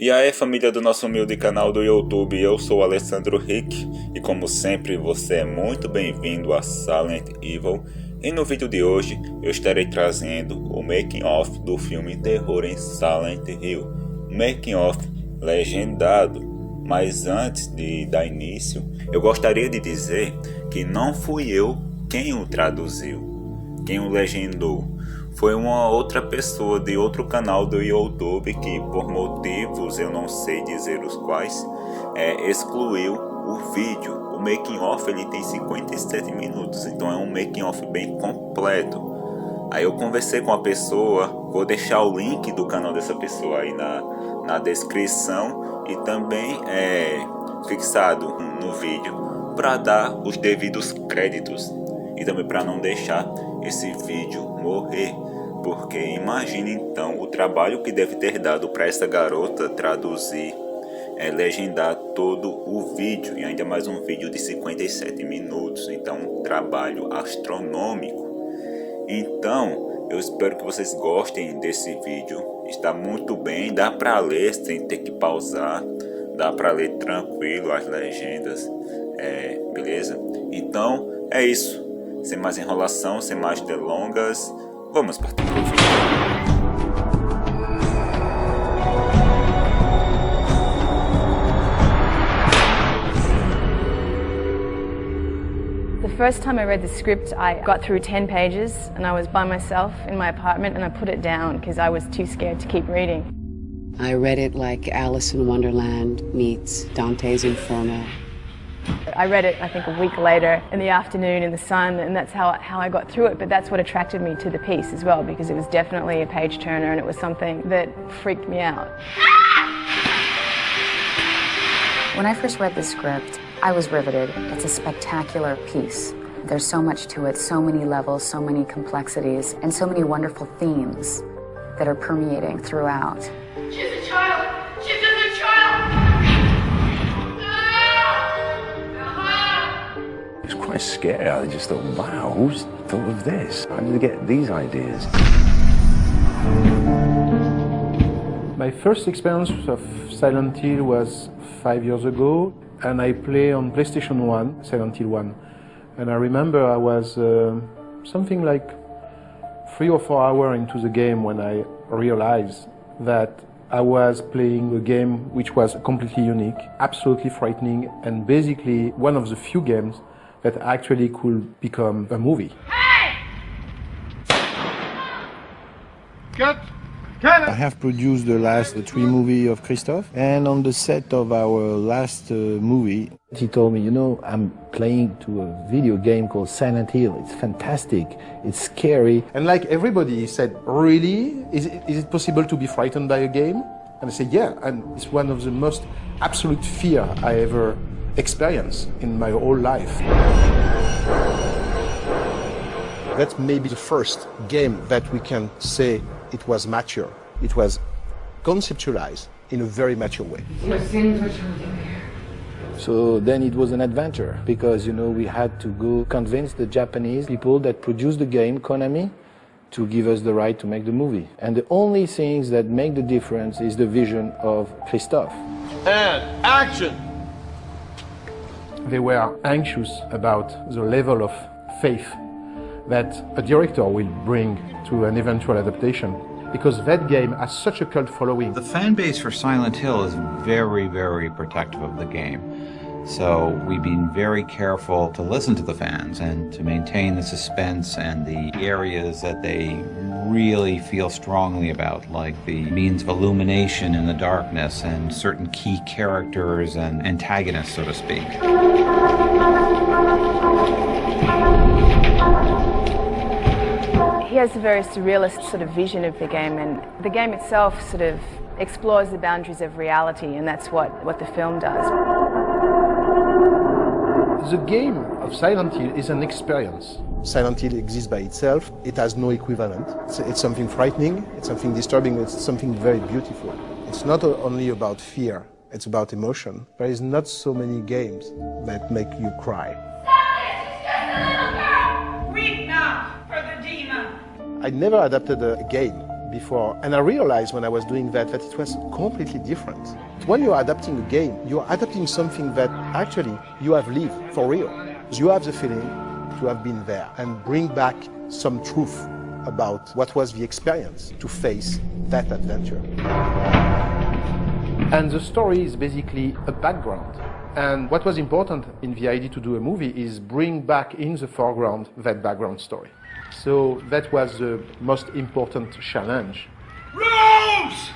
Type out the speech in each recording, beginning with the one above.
E aí, família do nosso humilde canal do YouTube, eu sou o Alessandro Rick e como sempre você é muito bem-vindo a Silent Evil. E no vídeo de hoje eu estarei trazendo o making of do filme terror em Silent Hill, making of legendado. Mas antes de dar início, eu gostaria de dizer que não fui eu quem o traduziu, quem o legendou. Foi uma outra pessoa de outro canal do YouTube que, por motivos eu não sei dizer os quais, excluiu o vídeo. O making of ele tem 57 minutos, então é um making of bem completo. Aí eu conversei com a pessoa, vou deixar o link do canal dessa pessoa aí na descrição e também fixado no vídeo para dar os devidos créditos e também para não deixar esse vídeo morrer. Porque imagine então o trabalho que deve ter dado para essa garota traduzir, legendar todo o vídeo, e ainda mais um vídeo de 57 minutos, então um trabalho astronômico. Então eu espero que vocês gostem desse vídeo, está muito bem, dá para ler sem ter que pausar, dá para ler tranquilo as legendas, beleza? Então é isso, sem mais enrolação, sem mais delongas, vamos partir para o vídeo. The first time I read the script, I got through 10 pages and I was by myself in my apartment and I put it down because I was too scared to keep reading. I read it like Alice in Wonderland meets Dante's Inferno. I read it, I think, a week later in the afternoon in the sun, and that's how I got through it. But that's what attracted me to the piece as well, because it was definitely a page turner and it was something that freaked me out. When I first read the script, I was riveted. It's a spectacular piece. There's so much to it, so many levels, so many complexities, and so many wonderful themes that are permeating throughout. She's a child! She's just a child! It was quite scary. I just thought, wow, who's thought of this? How did they get these ideas? My first experience of Silent Hill was 5 years ago, and I play on PlayStation 1, Silent Hill 1. And I remember I was something like 3 or 4 hours into the game when I realized that I was playing a game which was completely unique, absolutely frightening, and basically one of the few games that actually could become a movie. Hey! Cut! I have produced the last 3 movies of Christophe, and on the set of our last movie, he told me, you know, I'm playing to a video game called Silent Hill. It's fantastic, it's scary. And like everybody, he said, really? Is it possible to be frightened by a game? And I said, yeah, and it's one of the most absolute fear I ever experienced in my whole life. That's maybe the first game that we can say it was mature. It was conceptualized in a very mature way. So then it was an adventure, because, you know, we had to go convince the Japanese people that produced the game, Konami, to give us the right to make the movie. And the only things that make the difference is the vision of Christophe. And action! They were anxious about the level of faith that a director will bring to an eventual adaptation, because that game has such a cult following. The fan base for Silent Hill is very, very protective of the game. So we've been very careful to listen to the fans and to maintain the suspense and the areas that they really feel strongly about, like the means of illumination in the darkness and certain key characters and antagonists, so to speak. He has a very surrealist sort of vision of the game, and the game itself sort of explores the boundaries of reality, and that's what the film does. The game of Silent Hill is an experience. Silent Hill exists by itself. It has no equivalent. It's something frightening, it's something disturbing, it's something very beautiful. It's not only about fear, it's about emotion. There is not so many games that make you cry. Stop this! She's just a little girl! Weep not for the demon! I never adapted a game before, and I realized when I was doing that it was completely different. When you're adapting a game, you're adapting something that actually you have lived for real. You have the feeling to have been there and bring back some truth about what was the experience to face that adventure. And the story is basically a background. And what was important in the idea to do a movie is bring back in the foreground that background story. So that was the most important challenge. Rose!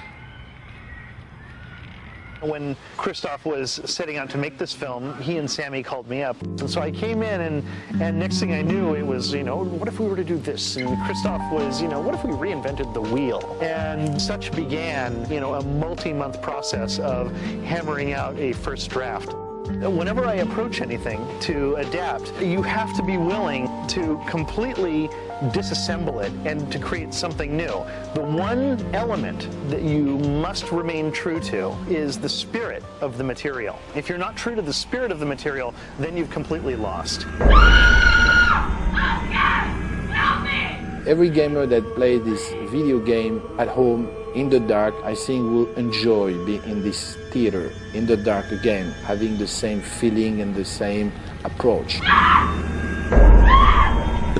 When Christoph was setting out to make this film, he and Sammy called me up. And so I came in, and next thing I knew, it was, what if we were to do this? And Christoph was, what if we reinvented the wheel? And such began, a multi-month process of hammering out a first draft. Whenever I approach anything to adapt, you have to be willing to completely disassemble it and to create something new. The one element that you must remain true to is the spirit of the material. If you're not true to the spirit of the material, then you've completely lost. Every gamer that plays this video game at home in the dark, I think will enjoy being in this theater in the dark again, having the same feeling and the same approach.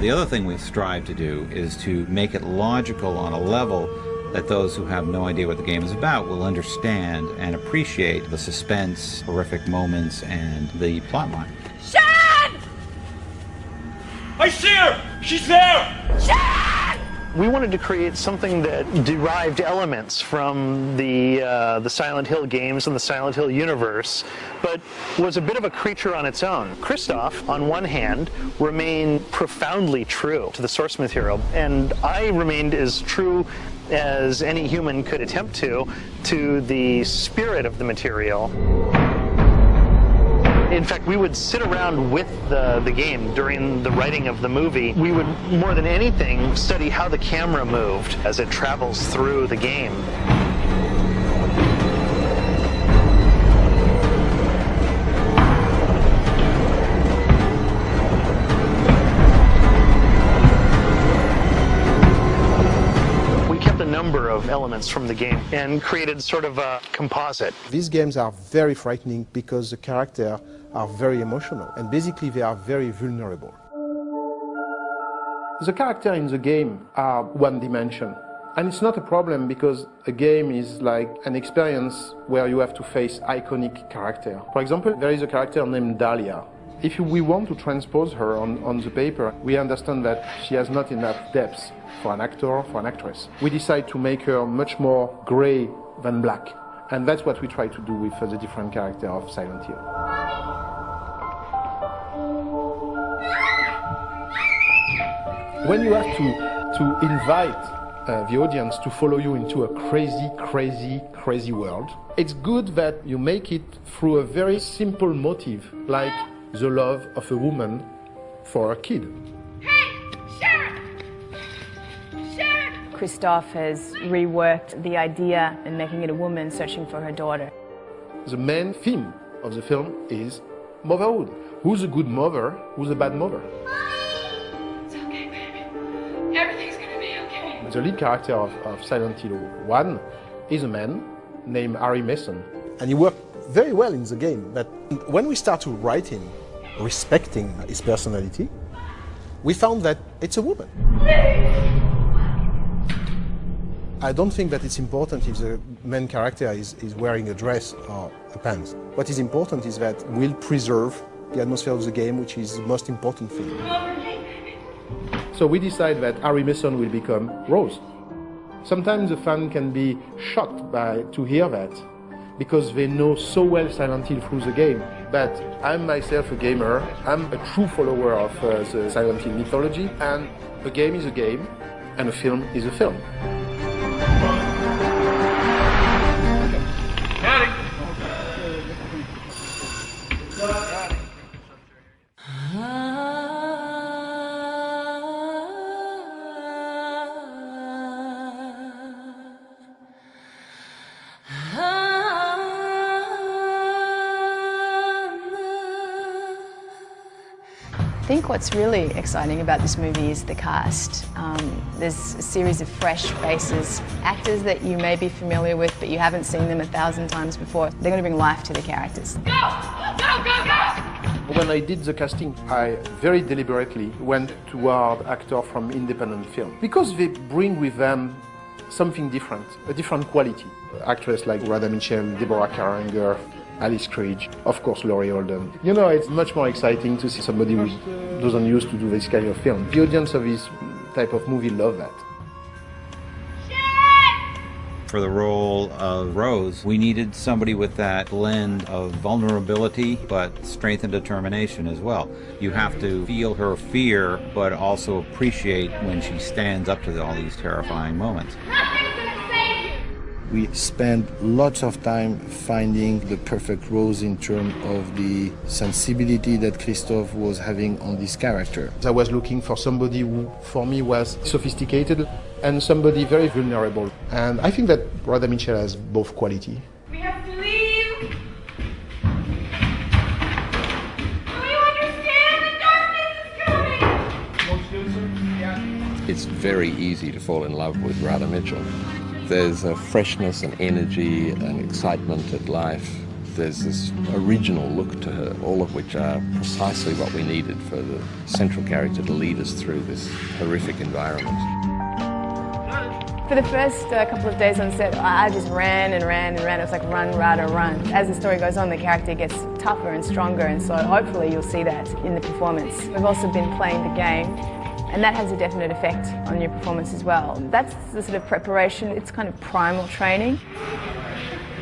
The other thing we strive to do is to make it logical on a level that those who have no idea what the game is about will understand and appreciate the suspense, horrific moments, and the plotline. Shan! I see her! She's there! Shan! We wanted to create something that derived elements from the Silent Hill games and the Silent Hill universe, but was a bit of a creature on its own. Christoph, on one hand, remained profoundly true to the source material, and I remained as true as any human could attempt to the spirit of the material. In fact, we would sit around with the game during the writing of the movie. We would, more than anything, study how the camera moved as it travels through the game. We kept a number of elements from the game and created sort of a composite. These games are very frightening because the characters are very emotional, and basically they are very vulnerable. The characters in the game are one dimension, and it's not a problem because a game is like an experience where you have to face iconic characters. For example, there is a character named Dahlia. If we want to transpose her on the paper, we understand that she has not enough depth for an actor or for an actress. We decide to make her much more gray than black, and that's what we try to do with the different characters of Silent Hill. When you have to invite the audience to follow you into a crazy world, it's good that you make it through a very simple motive, like the love of a woman for a kid. Hey! Sharon! Sharon! Christoph has reworked the idea and making it a woman searching for her daughter. The main theme of the film is motherhood. Who's a good mother? Who's a bad mother? It's okay, baby. Everything's gonna be okay. The lead character of Silent Hill 1 is a man named Harry Mason. And he worked very well in the game, but when we start to write him, respecting his personality, we found that it's a woman. I don't think that it's important if the main character is wearing a dress or a pants. What is important is that we'll preserve the atmosphere of the game, which is the most important thing. So we decide that Harry Mason will become Rose. Sometimes the fan can be shocked to hear that, because they know so well Silent Hill through the game. But I'm myself a gamer, I'm a true follower of the Silent Hill mythology, and a game is a game, and a film is a film. I think what's really exciting about this movie is the cast. There's a series of fresh faces, actors that you may be familiar with but you haven't seen them 1,000 times before. They're going to bring life to the characters. Go! Go, go, go! When I did the casting, I very deliberately went toward actors from independent film because they bring with them something different, a different quality. Actresses like Radha Mitchell, Deborah Karanger, Alice Krige, of course Laurie Holden. You know, it's much more exciting to see somebody who doesn't used to do this kind of film. The audience of this type of movie love that. For the role of Rose, we needed somebody with that blend of vulnerability, but strength and determination as well. You have to feel her fear, but also appreciate when she stands up to all these terrifying moments. We spent lots of time finding the perfect Rose in terms of the sensibility that Christophe was having on this character. I was looking for somebody who, for me, was sophisticated and somebody very vulnerable. And I think that Radha Mitchell has both quality. We have to leave! Do you understand? The darkness is coming! It's very easy to fall in love with Radha Mitchell. There's a freshness and energy and excitement at life. There's this original look to her, all of which are precisely what we needed for the central character to lead us through this horrific environment. For the first couple of days on set, I just ran and ran and ran. It was like run, Radha, run. As the story goes on, the character gets tougher and stronger, and so hopefully you'll see that in the performance. We've also been playing the game, and that has a definite effect on your performance as well. That's the sort of preparation. It's kind of primal training.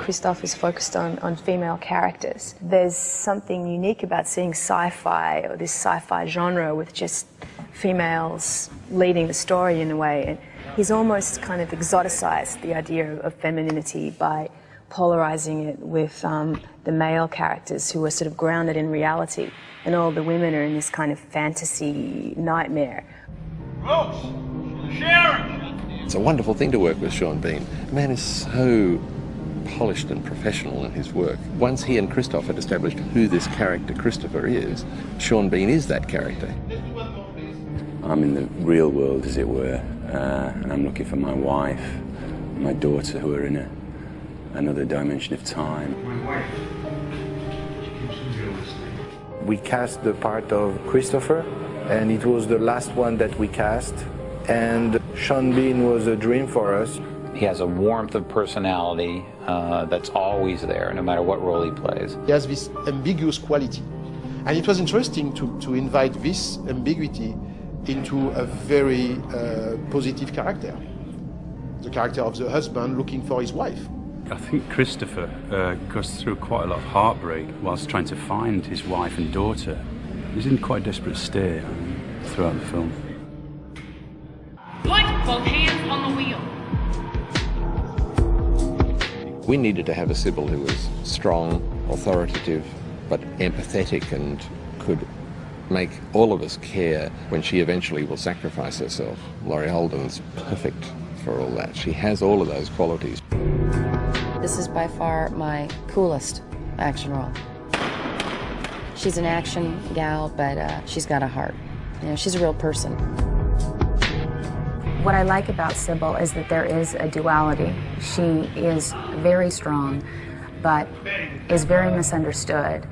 Christophe is focused on female characters. There's something unique about seeing sci-fi or this sci-fi genre with just females leading the story in a way. And he's almost kind of exoticized the idea of femininity by polarizing it with the male characters who are sort of grounded in reality, and all the women are in this kind of fantasy nightmare. Rose! Sharon! It's a wonderful thing to work with Sean Bean. The man is so polished and professional in his work. Once he and Christophe had established who this character Christopher is, Sean Bean is that character. I'm in the real world, as it were, and I'm looking for my wife, my daughter, who are in another dimension of time. My wife. She keeps it realistic. We cast the part of Christopher, and it was the last one that we cast. And Sean Bean was a dream for us. He has a warmth of personality that's always there, no matter what role he plays. He has this ambiguous quality. And it was interesting to invite this ambiguity into a very positive character. The character of the husband looking for his wife. I think Christopher goes through quite a lot of heartbreak whilst trying to find his wife and daughter. He's in quite a desperate state throughout the film. Put both hands on the wheel. We needed to have a Sybil who was strong, authoritative, but empathetic and could make all of us care when she eventually will sacrifice herself. Laurie Holden's perfect for all that. She has all of those qualities. This is by far my coolest action role. She's an action gal, but she's got a heart. You know, she's a real person. What I like about Sybil is that there is a duality. She is very strong, but is very misunderstood.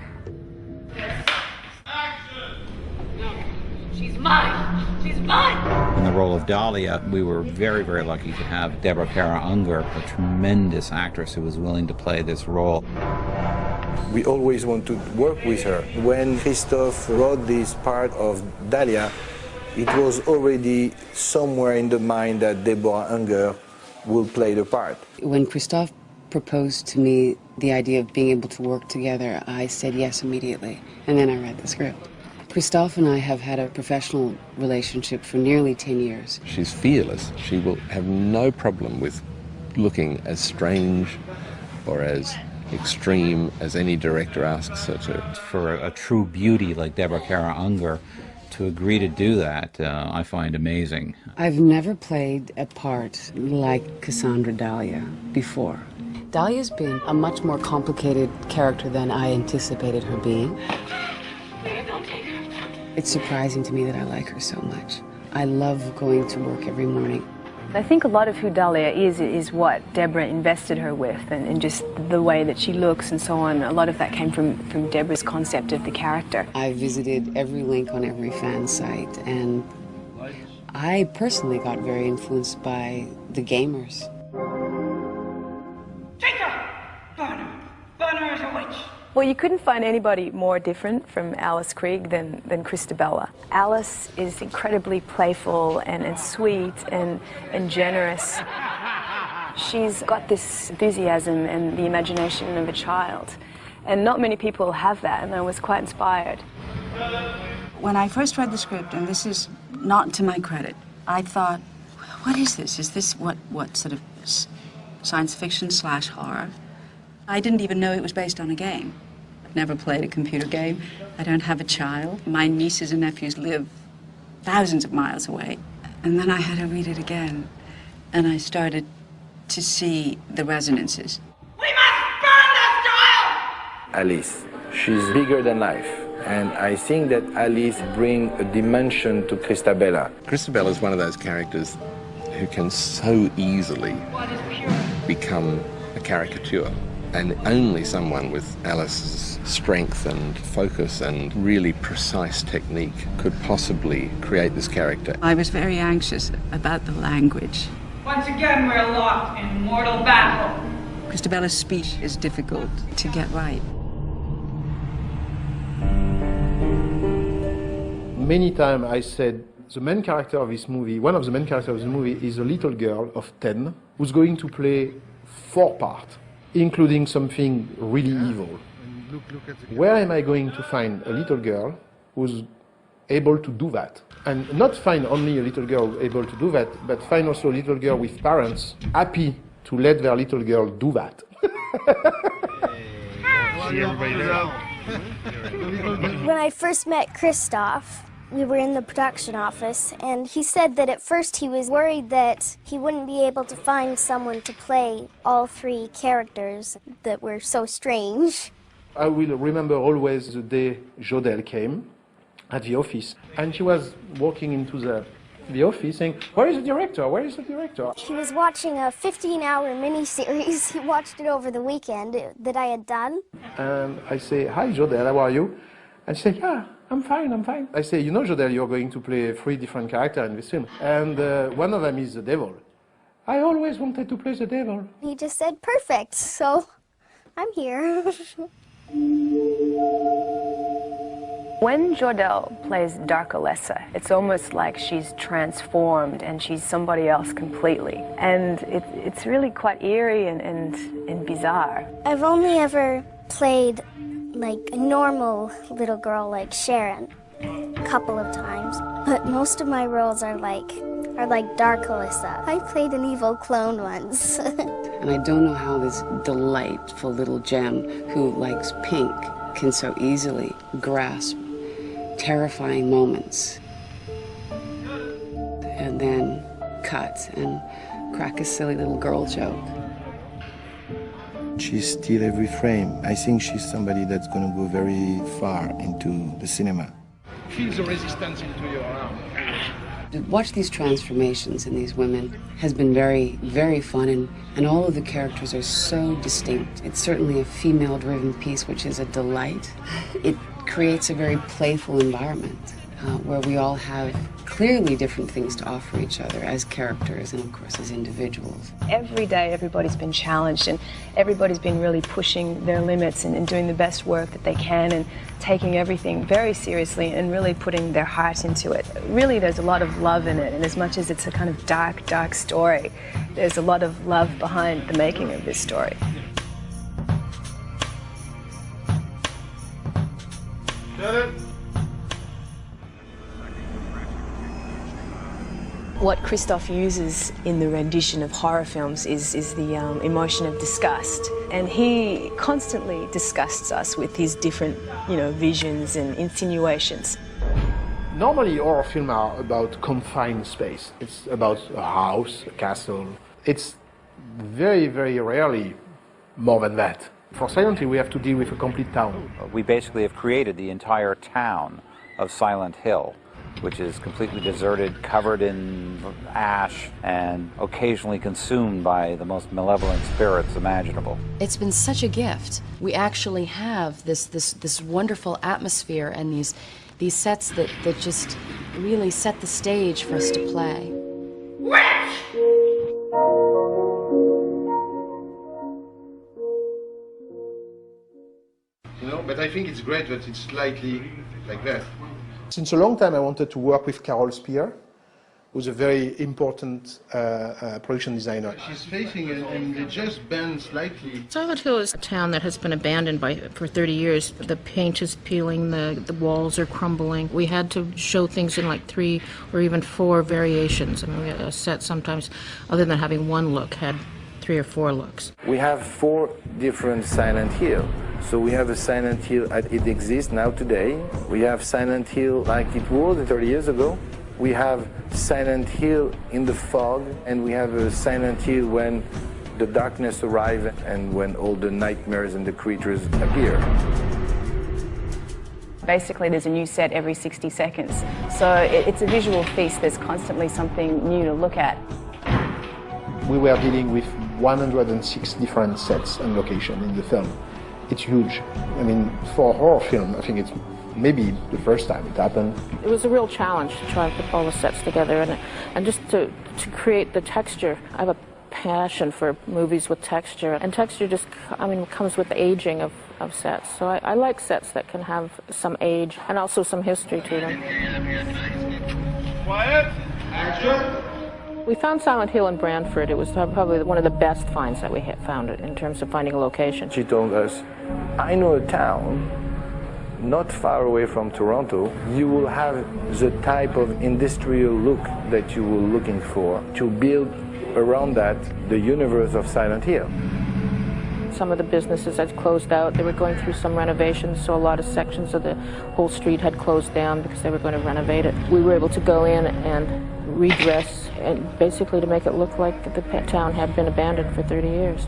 She's mine. She's mine. In the role of Dahlia, we were very, very lucky to have Deborah Kara Unger, a tremendous actress who was willing to play this role. We always want to work with her. When Christophe wrote this part of Dahlia, it was already somewhere in the mind that Deborah Unger will play the part. When Christophe proposed to me the idea of being able to work together, I said yes immediately, and then I read the script. Christophe and I have had a professional relationship for nearly 10 years. She's fearless. She will have no problem with looking as strange or as extreme as any director asks her to. For a true beauty like Deborah Kara Unger to agree to do that, I find amazing. I've never played a part like Cassandra Dahlia before. Dahlia's been a much more complicated character than I anticipated her being. It's surprising to me that I like her so much. I love going to work every morning. I think a lot of who Dahlia is what Deborah invested her with, and just the way that she looks and so on. A lot of that came from Deborah's concept of the character. I visited every link on every fan site, and I personally got very influenced by the gamers. Bonner is a witch. Well, you couldn't find anybody more different from Alice Krieg than Christabella. Alice is incredibly playful and sweet and generous. She's got this enthusiasm and the imagination of a child. And not many people have that, and I was quite inspired. When I first read the script, and this is not to my credit, I thought, what is this? Is this what sort of science fiction / horror? I didn't even know it was based on a game. I've never played a computer game. I don't have a child. My nieces and nephews live thousands of miles away. And then I had to read it again, and I started to see the resonances. We must burn this child! Alice, she's bigger than life. And I think that Alice brings a dimension to Christabella. Christabella is one of those characters who can so easily become a caricature. And only someone with Alice's strength and focus and really precise technique could possibly create this character. I was very anxious about the language. Once again, we're locked in mortal battle. Christabella's speech is difficult to get right. Many times I said the main character of this movie, one of the main characters of the movie is a little girl of 10 who's going to play 4 parts, including something really evil. Where am I going to find a little girl who's able to do that? And not find only a little girl able to do that, but find also a little girl with parents happy to let their little girl do that. When I first met Christoph, we were in the production office, and he said that at first he was worried that he wouldn't be able to find someone to play all 3 characters that were so strange. I will remember always the day Jodelle came at the office, and she was walking into the office saying, "Where is the director? Where is the director?" He was watching a 15-hour miniseries. He watched it over the weekend that I had done. And I say, "Hi, Jodelle, how are you?" And she said, "Yeah, I'm fine, I'm fine." I say, "You know, Jodelle, you're going to play 3 different characters in this film, and one of them is the devil. I always wanted to play the devil." He just said, "Perfect," so I'm here. When Jodelle plays Darkolessa, it's almost like she's transformed and she's somebody else completely. And it's really quite eerie and bizarre. I've only ever played like a normal little girl like Sharon a couple of times, but most of my roles are like Darkolessa. I played an evil clone once. And I don't know how this delightful little gem who likes pink can so easily grasp terrifying moments and then cut and crack a silly little girl joke. She steals every frame. I think she's somebody that's going to go very far into the cinema. Feel the resistance into your arm. To watch these transformations in these women has been very, very fun, and all of the characters are so distinct. It's certainly a female-driven piece, which is a delight. It creates a very playful environment where we all have clearly different things to offer each other as characters and, of course, as individuals. Every day everybody's been challenged and everybody's been really pushing their limits and doing the best work that they can and taking everything very seriously and really putting their heart into it. Really, there's a lot of love in it, and as much as it's a kind of dark, dark story, there's a lot of love behind the making of this story. What Christoph uses in the rendition of horror films is the emotion of disgust. And he constantly disgusts us with his different, visions and insinuations. Normally, horror films are about confined space. It's about a house, a castle. It's very, very rarely more than that. For Silent Hill, we have to deal with a complete town. We basically have created the entire town of Silent Hill, which is completely deserted, covered in ash, and occasionally consumed by the most malevolent spirits imaginable. It's been such a gift. We actually have this wonderful atmosphere and these sets that just really set the stage for us to play. You know, but I think it's great that it's slightly like that. Since a long time I wanted to work with Carol Spear, who's a very important production designer. She's facing it and they just bend slightly. Silent Hill is a town that has been abandoned for 30 years. The paint is peeling, the walls are crumbling. We had to show things in like 3 or even 4 variations. I mean, we had a set sometimes, other than having one look, had 3 or 4 looks. We have 4 different Silent Hill. So we have a Silent Hill as it exists now today. We have Silent Hill like it was 30 years ago. We have Silent Hill in the fog, and we have a Silent Hill when the darkness arrives and when all the nightmares and the creatures appear. Basically, there's a new set every 60 seconds. So it's a visual feast. There's constantly something new to look at. We were dealing with 106 different sets and locations in the film. It's huge. I mean, for a horror film, I think it's maybe the first time it happened. It was a real challenge to try and put all the sets together and just to create the texture. I have a passion for movies with texture, and texture just, comes with the aging of sets. So I like sets that can have some age and also some history to them. Quiet, action. We found Silent Hill in Brantford. It was probably one of the best finds that we had found in terms of finding a location. She told us, I know a town not far away from Toronto. You will have the type of industrial look that you were looking for to build around that the universe of Silent Hill. Some of the businesses had closed out. They were going through some renovations, so a lot of sections of the whole street had closed down because they were going to renovate it. We were able to go in and redress, and basically to make it look like the town had been abandoned for 30 years.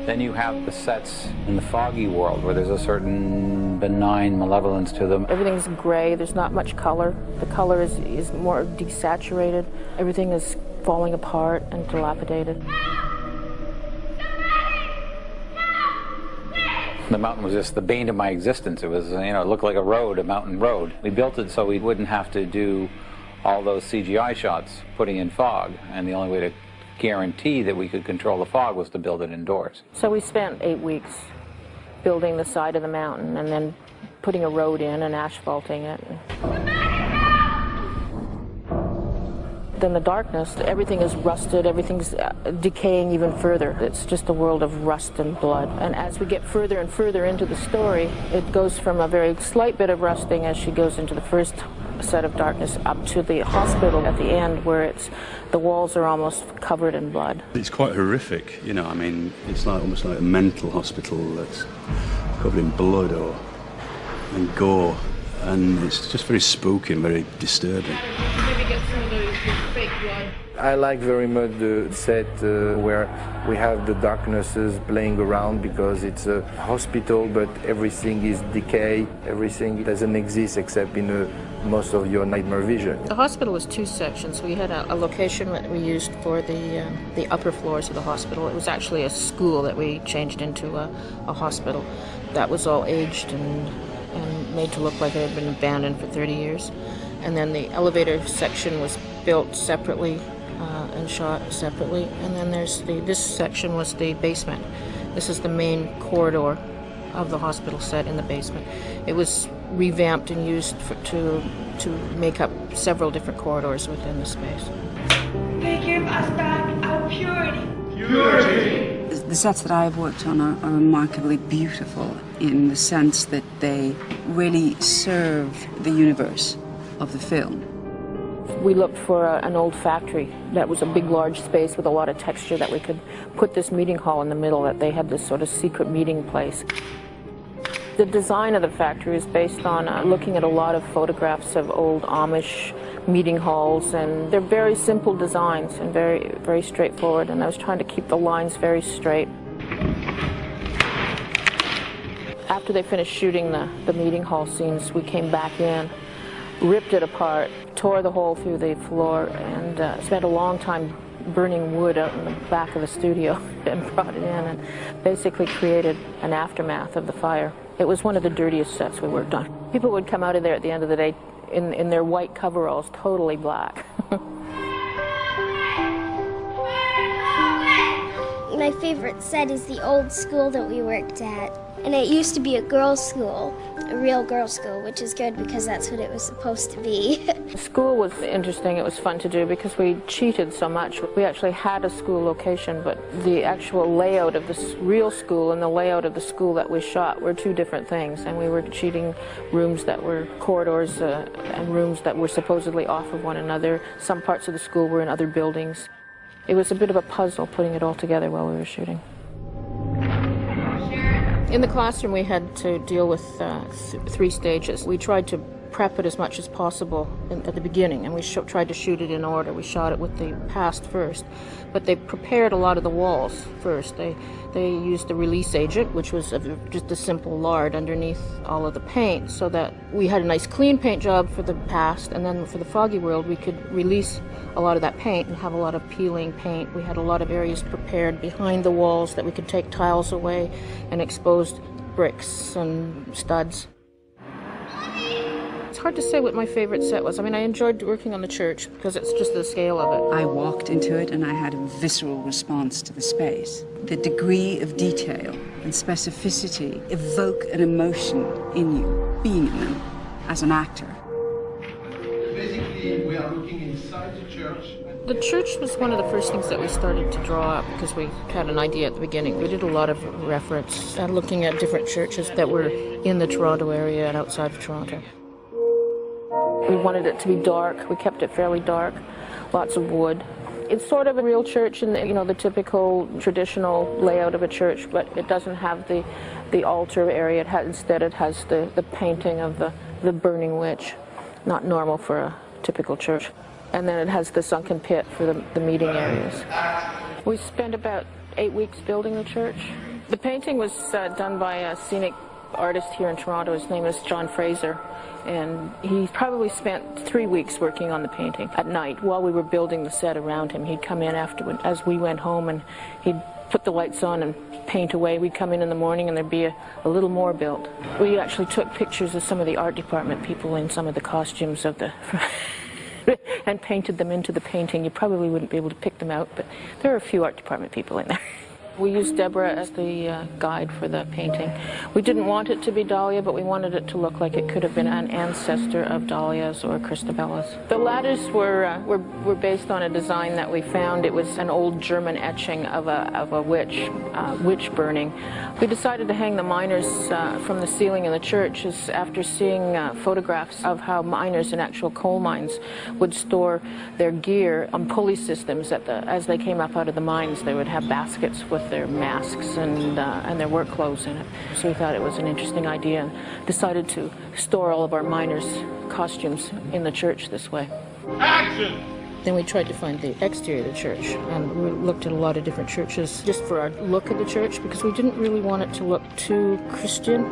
Then you have the sets in the foggy world where there's a certain benign malevolence to them. Everything's gray, there's not much color. The color is more desaturated. Everything is falling apart and dilapidated. The mountain was just the bane of my existence. It was, it looked like a road, a mountain road. We built it so we wouldn't have to do all those CGI shots putting in fog, and the only way to guarantee that we could control the fog was to build it indoors. So we spent 8 weeks building the side of the mountain and then putting a road in and asphalting it. Then the darkness, everything is rusted, everything's decaying even further. It's just a world of rust and blood. And as we get further and further into the story, it goes from a very slight bit of rusting as she goes into the first set of darkness up to the hospital at the end where the walls are almost covered in blood. It's quite horrific, it's almost like a mental hospital that's covered in blood and gore, and it's just very spooky and very disturbing. Maybe get some of those fake blood. I like very much the set where we have the darknesses playing around because it's a hospital, but everything is decay, everything doesn't exist except in most of your nightmare vision. The hospital was 2 sections. We had a location that we used for the upper floors of the hospital. It was actually a school that we changed into a hospital. That was all aged and made to look like it had been abandoned for 30 years. And then the elevator section was built separately and shot separately. And then this section was the basement. This is the main corridor of the hospital set in the basement. It was revamped and used to make up several different corridors within the space. They give us back our purity. Purity! The sets that I've worked on are remarkably beautiful in the sense that they really serve the universe of the film. We looked for an old factory that was a big, large space with a lot of texture that we could put this meeting hall in the middle, that they had this sort of secret meeting place. The design of the factory is based on looking at a lot of photographs of old Amish meeting halls, and they're very simple designs and very, very straightforward, and I was trying to keep the lines very straight. After they finished shooting the meeting hall scenes, we came back in, ripped it apart, tore the hole through the floor, and spent a long time burning wood out in the back of the studio and brought it in and basically created an aftermath of the fire. It was one of the dirtiest sets we worked on. People would come out of there at the end of the day in their white coveralls, totally black. My favorite set is the old school that we worked at. And it used to be a girls' school, a real girls' school, which is good because that's what it was supposed to be. The school was interesting. It was fun to do because we cheated so much. We actually had a school location, but the actual layout of the real school and the layout of the school that we shot were two different things. And we were cheating rooms that were corridors and rooms that were supposedly off of one another. Some parts of the school were in other buildings. It was a bit of a puzzle putting it all together while we were shooting. In the classroom, we had to deal with 3 stages. We tried to prep it as much as possible at the beginning, and we tried to shoot it in order. We shot it with the past first, but they prepared a lot of the walls first. They used the release agent, which was just a simple lard underneath all of the paint, so that we had a nice clean paint job for the past, and then for the foggy world we could release a lot of that paint and have a lot of peeling paint. We had a lot of areas prepared behind the walls that we could take tiles away and exposed bricks and studs. It's hard to say what my favorite set was. I mean, I enjoyed working on the church because it's just the scale of it. I walked into it and I had a visceral response to the space. The degree of detail and specificity evoke an emotion in you, being in them as an actor. Basically, we are looking inside the church. The church was one of the first things that we started to draw up because we had an idea at the beginning. We did a lot of reference and looking at different churches that were in the Toronto area and outside of Toronto. We wanted it to be dark. We kept it fairly dark, lots of wood. It's sort of a real church in the typical traditional layout of a church, but it doesn't have the altar area. Instead it has the painting of the burning witch, not normal for a typical church. And then it has the sunken pit for the meeting areas. We spent about 8 weeks building the church. The painting was done by a scenic artist here in Toronto. His name is John Fraser. And he probably spent 3 weeks working on the painting at night while we were building the set around him. He'd come in afterward as we went home and he'd put the lights on and paint away. We'd come in the morning and there'd be a little more built. We actually took pictures of some of the art department people in some of the costumes of the and painted them into the painting. You probably wouldn't be able to pick them out, but there are a few art department people in there. We used Deborah as the guide for the painting. We didn't want it to be Dahlia, but we wanted it to look like it could have been an ancestor of Dahlia's or Christabella's. The ladders were based on a design that we found. It was an old German etching of a witch burning. We decided to hang the miners from the ceiling in the church after seeing photographs of how miners in actual coal mines would store their gear on pulley systems as they came up out of the mines. They would have baskets with their masks and their work clothes in it. So we thought it was an interesting idea and decided to store all of our miners' costumes in the church this way. Action! Then we tried to find the exterior of the church, and we looked at a lot of different churches just for our look at the church because we didn't really want it to look too Christian.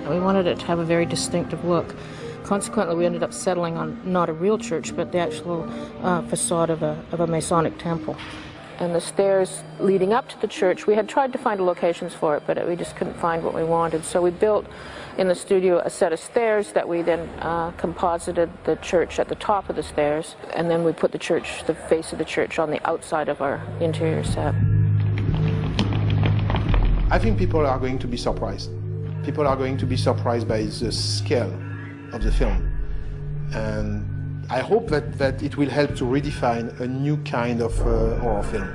We wanted it to have a very distinctive look. Consequently, we ended up settling on not a real church, but the actual facade of a Masonic temple. And the stairs leading up to the church, we had tried to find locations for it, but we just couldn't find what we wanted. So we built in the studio a set of stairs that we then composited the church at the top of the stairs, and then we put the face of the church on the outside of our interior set. I think people are going to be surprised. People are going to be surprised by the scale of the film. And I hope that it will help to redefine a new kind of horror film.